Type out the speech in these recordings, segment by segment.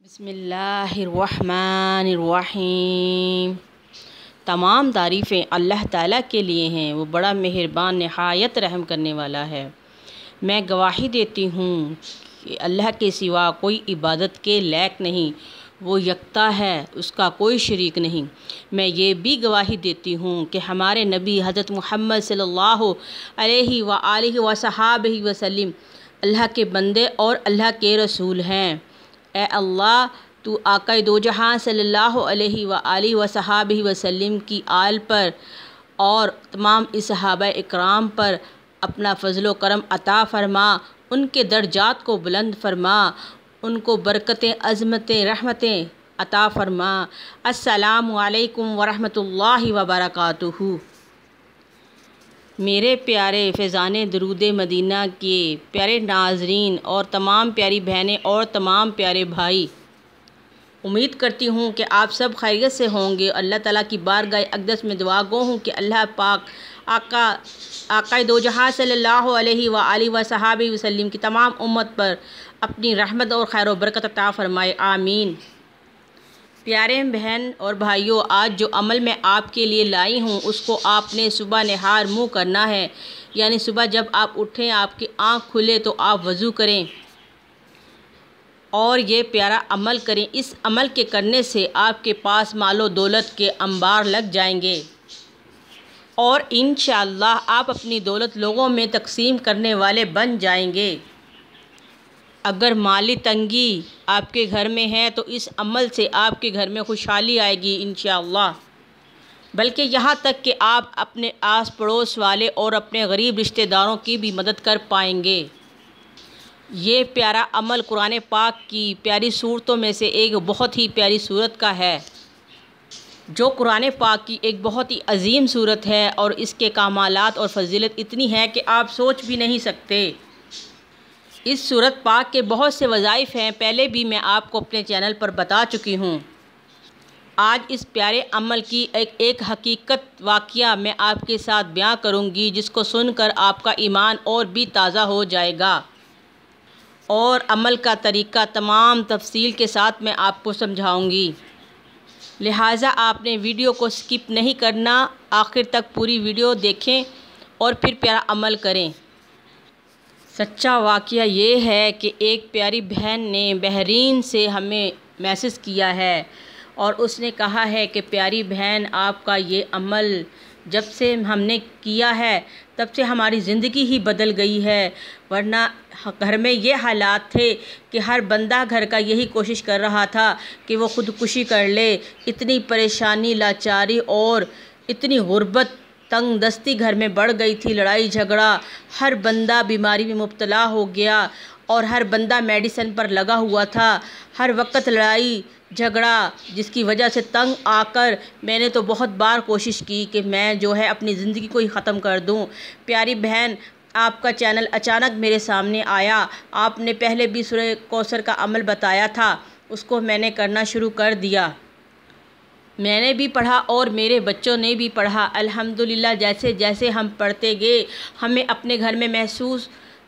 بسم اللہ الرحمن الرحیم۔ تمام تعریفیں اللہ تعالیٰ کے لیے ہیں، وہ بڑا مہربان نہایت رحم کرنے والا ہے۔ میں گواہی دیتی ہوں کہ اللہ کے سوا کوئی عبادت کے لائق نہیں، وہ یکتا ہے، اس کا کوئی شریک نہیں۔ میں یہ بھی گواہی دیتی ہوں کہ ہمارے نبی حضرت محمد صلی اللہ علیہ وآلہ وصحبہ وسلم اللہ کے بندے اور اللہ کے رسول ہیں۔ اے اللہ، تو آقا دو جہاں صلی اللہ علیہ وآلہ وصحبہ وسلم کی آل پر اور تمام صحابہ اکرام پر اپنا فضل و کرم عطا فرما، ان کے درجات کو بلند فرما، ان کو برکتیں، عظمتیں، رحمتیں عطا فرما۔ السلام علیکم ورحمۃ اللہ وبرکاتہ۔ میرے پیارے فیضان درود مدینہ کے پیارے ناظرین اور تمام پیاری بہنیں اور تمام پیارے بھائی، امید کرتی ہوں کہ آپ سب خیریت سے ہوں گے۔ اللہ تعالیٰ کی بارگاہ اقدس میں دعا گو ہوں کہ اللہ پاک آقا دو جہاں صلی اللہ علیہ وآلہ وصحبہ وسلم کی تمام امت پر اپنی رحمت اور خیر و برکت عطا فرمائے، آمین۔ پیارے بہن اور بھائیوں، آج جو عمل میں آپ کے لیے لائی ہوں اس کو آپ نے صبح نہار منہ کرنا ہے، یعنی صبح جب آپ اٹھیں، آپ کی آنکھ کھلے تو آپ وضو کریں اور یہ پیارا عمل کریں۔ اس عمل کے کرنے سے آپ کے پاس مال و دولت کے انبار لگ جائیں گے اور انشاءاللہ آپ اپنی دولت لوگوں میں تقسیم کرنے والے بن جائیں گے۔ اگر مالی تنگی آپ کے گھر میں ہے تو اس عمل سے آپ کے گھر میں خوشحالی آئے گی انشاءاللہ، بلکہ یہاں تک کہ آپ اپنے آس پڑوس والے اور اپنے غریب رشتہ داروں کی بھی مدد کر پائیں گے۔ یہ پیارا عمل قرآن پاک کی پیاری صورتوں میں سے ایک بہت ہی پیاری صورت کا ہے، جو قرآن پاک کی ایک بہت ہی عظیم صورت ہے، اور اس کے کمالات اور فضیلت اتنی ہے کہ آپ سوچ بھی نہیں سکتے۔ اس صورت پاک کے بہت سے وظائف ہیں، پہلے بھی میں آپ کو اپنے چینل پر بتا چکی ہوں۔ آج اس پیارے عمل کی ایک حقیقت واقعہ میں آپ کے ساتھ بیان کروں گی، جس کو سن کر آپ کا ایمان اور بھی تازہ ہو جائے گا، اور عمل کا طریقہ تمام تفصیل کے ساتھ میں آپ کو سمجھاؤں گی، لہٰذا آپ نے ویڈیو کو سکپ نہیں کرنا، آخر تک پوری ویڈیو دیکھیں اور پھر پیارا عمل کریں۔ سچا واقعہ یہ ہے کہ ایک پیاری بہن نے بحرین سے ہمیں میسج کیا ہے اور اس نے کہا ہے کہ پیاری بہن، آپ کا یہ عمل جب سے ہم نے کیا ہے تب سے ہماری زندگی ہی بدل گئی ہے، ورنہ گھر میں یہ حالات تھے کہ ہر بندہ گھر کا یہی کوشش کر رہا تھا کہ وہ خودکشی کر لے۔ اتنی پریشانی، لاچاری اور اتنی غربت، تنگ دستی گھر میں بڑھ گئی تھی، لڑائی جھگڑا، ہر بندہ بیماری میں مبتلا ہو گیا اور ہر بندہ میڈیسن پر لگا ہوا تھا، ہر وقت لڑائی جھگڑا، جس کی وجہ سے تنگ آ کر میں نے تو بہت بار کوشش کی کہ میں جو ہے اپنی زندگی کو ہی ختم کر دوں۔ پیاری بہن، آپ کا چینل اچانک میرے سامنے آیا، آپ نے پہلے بھی سورہ کوثر کا عمل بتایا تھا، اس کو میں نے کرنا شروع کر دیا۔ میں نے بھی پڑھا اور میرے بچوں نے بھی پڑھا، الحمدللہ۔ جیسے جیسے ہم پڑھتے گئے ہمیں اپنے گھر میں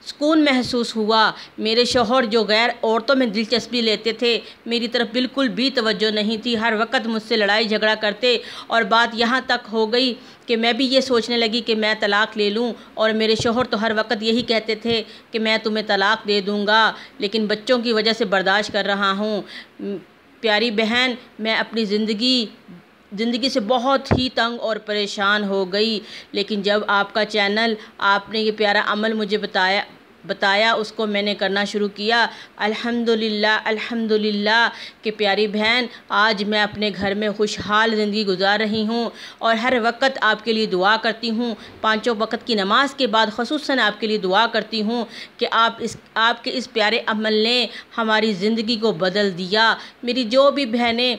سکون محسوس ہوا۔ میرے شوہر جو غیر عورتوں میں دلچسپی لیتے تھے، میری طرف بالکل بھی توجہ نہیں تھی، ہر وقت مجھ سے لڑائی جھگڑا کرتے، اور بات یہاں تک ہو گئی کہ میں بھی یہ سوچنے لگی کہ میں طلاق لے لوں، اور میرے شوہر تو ہر وقت یہی کہتے تھے کہ میں تمہیں طلاق دے دوں گا، لیکن بچوں کی وجہ سے برداشت کر رہا ہوں۔ پیاری بہن، میں اپنی زندگی سے بہت ہی تنگ اور پریشان ہو گئی، لیکن جب آپ کا چینل، آپ نے یہ پیارا عمل مجھے بتایا، اس کو میں نے کرنا شروع کیا۔ الحمدللہ الحمدللہ کہ پیاری بہن، آج میں اپنے گھر میں خوشحال زندگی گزار رہی ہوں، اور ہر وقت آپ کے لیے دعا کرتی ہوں، پانچوں وقت کی نماز کے بعد خصوصاً آپ کے لیے دعا کرتی ہوں کہ آپ کے اس پیارے عمل نے ہماری زندگی کو بدل دیا۔ میری جو بھی بہنیں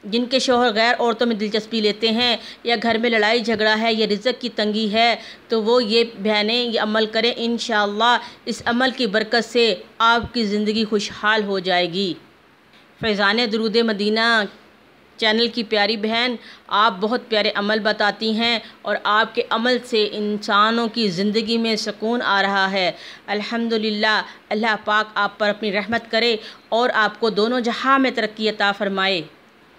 جن کے شوہر غیر عورتوں میں دلچسپی لیتے ہیں، یا گھر میں لڑائی جھگڑا ہے، یا رزق کی تنگی ہے، تو وہ یہ بہنیں یہ عمل کریں، انشاءاللہ اس عمل کی برکت سے آپ کی زندگی خوشحال ہو جائے گی۔ فیضان درود مدینہ چینل کی پیاری بہن، آپ بہت پیارے عمل بتاتی ہیں اور آپ کے عمل سے انسانوں کی زندگی میں سکون آ رہا ہے۔ الحمدللہ، اللہ پاک آپ پر اپنی رحمت کرے اور آپ کو دونوں جہاں میں ترقی عطا فرمائے۔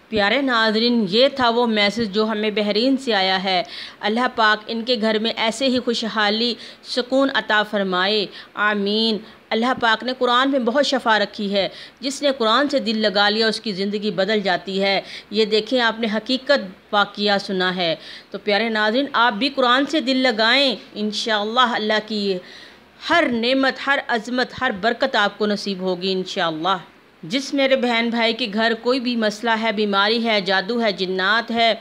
پیارے ناظرین، یہ تھا وہ میسج جو ہمیں بحرین سے آیا ہے۔ اللہ پاک ان کے گھر میں ایسے ہی خوشحالی، سکون عطا فرمائے، آمین۔ اللہ پاک نے قرآن میں بہت شفا رکھی ہے، جس نے قرآن سے دل لگا لیا اس کی زندگی بدل جاتی ہے۔ یہ دیکھیں، آپ نے حقیقت واقعہ سنا ہے۔ تو پیارے ناظرین، آپ بھی قرآن سے دل لگائیں، انشاءاللہ اللہ کی ہر نعمت، ہر عظمت، ہر برکت آپ کو نصیب ہوگی انشاءاللہ۔ جس میرے بہن بھائی کے گھر کوئی بھی مسئلہ ہے، بیماری ہے، جادو ہے، جنات ہے،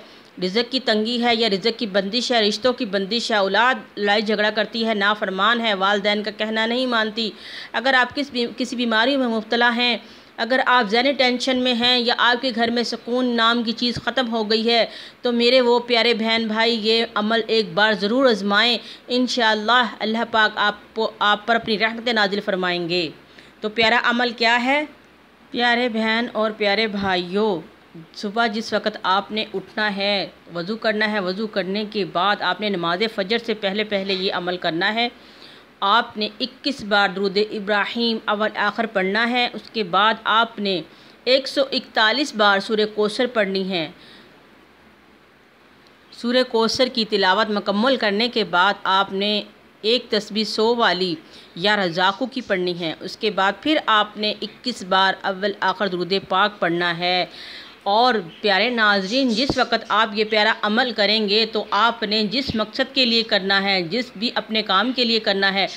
رزق کی تنگی ہے یا رزق کی بندش ہے، رشتوں کی بندش ہے، اولاد لڑائی جھگڑا کرتی ہے، نافرمان ہے، والدین کا کہنا نہیں مانتی، اگر آپ کسی بیماری میں مبتلا ہیں، اگر آپ ذہنی ٹینشن میں ہیں یا آپ کے گھر میں سکون نام کی چیز ختم ہو گئی ہے، تو میرے وہ پیارے بہن بھائی یہ عمل ایک بار ضرور آزمائیں، انشاءاللہ اللہ پاک آپ پر اپنی رحمت نازل فرمائیں گے۔ تو پیارا عمل کیا ہے؟ پیارے بہن اور پیارے بھائیوں، صبح جس وقت آپ نے اٹھنا ہے، وضو کرنا ہے، وضو کرنے کے بعد آپ نے نماز فجر سے پہلے یہ عمل کرنا ہے۔ آپ نے 21 بار درود ابراہیم اول آخر پڑھنا ہے۔ اس کے بعد آپ نے 141 بار سورہ کوثر پڑھنی ہے۔ سورہ کوثر کی تلاوت مکمل کرنے کے بعد آپ نے ایک تسبیح 100 والی یا رزاقو کی پڑھنی ہے۔ اس کے بعد پھر آپ نے 21 بار اول آخر درود پاک پڑھنا ہے۔ اور پیارے ناظرین، جس وقت آپ یہ پیارا عمل کریں گے تو آپ نے جس مقصد کے لیے کرنا ہے، جس بھی اپنے کام کے لیے کرنا ہے،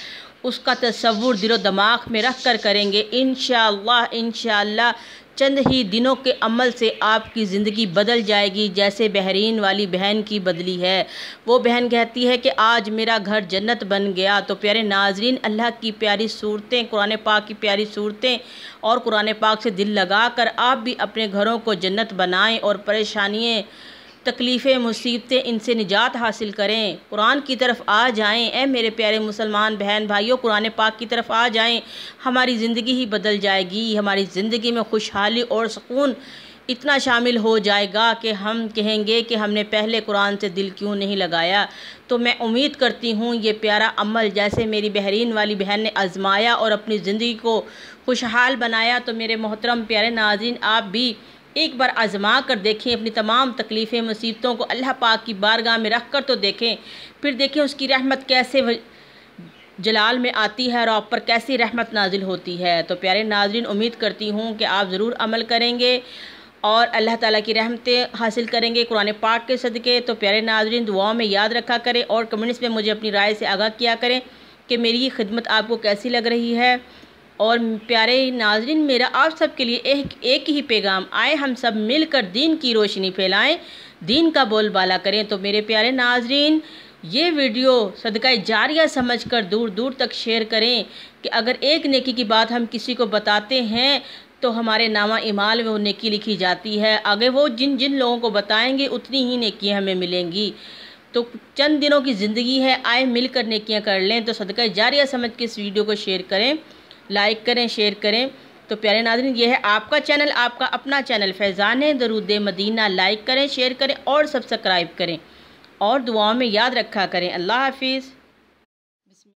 اس کا تصور دل و دماغ میں رکھ کر کریں گے، انشاءاللہ چند ہی دنوں کے عمل سے آپ کی زندگی بدل جائے گی، جیسے بحرین والی بہن کی بدلی ہے۔ وہ بہن کہتی ہے کہ آج میرا گھر جنت بن گیا۔ تو پیارے ناظرین، اللہ کی پیاری صورتیں، قرآن پاک کی پیاری صورتیں اور قرآن پاک سے دل لگا کر آپ بھی اپنے گھروں کو جنت بنائیں اور پریشانیاں، تکلیفیں، مصیبتیں، ان سے نجات حاصل کریں، قرآن کی طرف آ جائیں۔ اے میرے پیارے مسلمان بہن بھائیوں، قرآن پاک کی طرف آ جائیں، ہماری زندگی ہی بدل جائے گی، ہماری زندگی میں خوشحالی اور سکون اتنا شامل ہو جائے گا کہ ہم کہیں گے کہ ہم نے پہلے قرآن سے دل کیوں نہیں لگایا۔ تو میں امید کرتی ہوں یہ پیارا عمل جیسے میری بحرین والی بہن نے آزمایا اور اپنی زندگی کو خوشحال بنایا، تو میرے محترم پیارے ناظرین، آپ بھی ایک بار آزما کر دیکھیں، اپنی تمام تکلیفیں، مصیبتوں کو اللہ پاک کی بارگاہ میں رکھ کر تو دیکھیں، پھر دیکھیں اس کی رحمت کیسے جلال میں آتی ہے اور آپ پر کیسی رحمت نازل ہوتی ہے۔ تو پیارے ناظرین، امید کرتی ہوں کہ آپ ضرور عمل کریں گے اور اللہ تعالیٰ کی رحمتیں حاصل کریں گے قرآن پاک کے صدقے۔ تو پیارے ناظرین، دعاؤں میں یاد رکھا کریں اور کمنٹس میں مجھے اپنی رائے سے آگاہ کیا کریں کہ میری یہ خدمت آپ کو کیسی لگ رہی ہے۔ اور پیارے ناظرین، میرا آپ سب کے لیے ایک ہی پیغام، آئے ہم سب مل کر دین کی روشنی پھیلائیں، دین کا بول بالا کریں۔ تو میرے پیارے ناظرین، یہ ویڈیو صدقہ جاریہ سمجھ کر دور دور تک شیئر کریں کہ اگر ایک نیکی کی بات ہم کسی کو بتاتے ہیں تو ہمارے نامہ اعمال میں وہ نیکی لکھی جاتی ہے، آگے وہ جن لوگوں کو بتائیں گے اتنی ہی نیکیاں ہمیں ملیں گی۔ تو چند دنوں کی زندگی ہے، آئے مل کر نیکیاں کر لیں۔ تو صدقہ جاریہ سمجھ کے اس ویڈیو کو شیئر کریں، لائک کریں، شیئر کریں۔ تو پیارے ناظرین، یہ ہے آپ کا چینل، آپ کا اپنا چینل فیضان درود مدینہ، لائک کریں، شیئر کریں اور سبسکرائب کریں اور دعاؤں میں یاد رکھا کریں۔ اللہ حافظ۔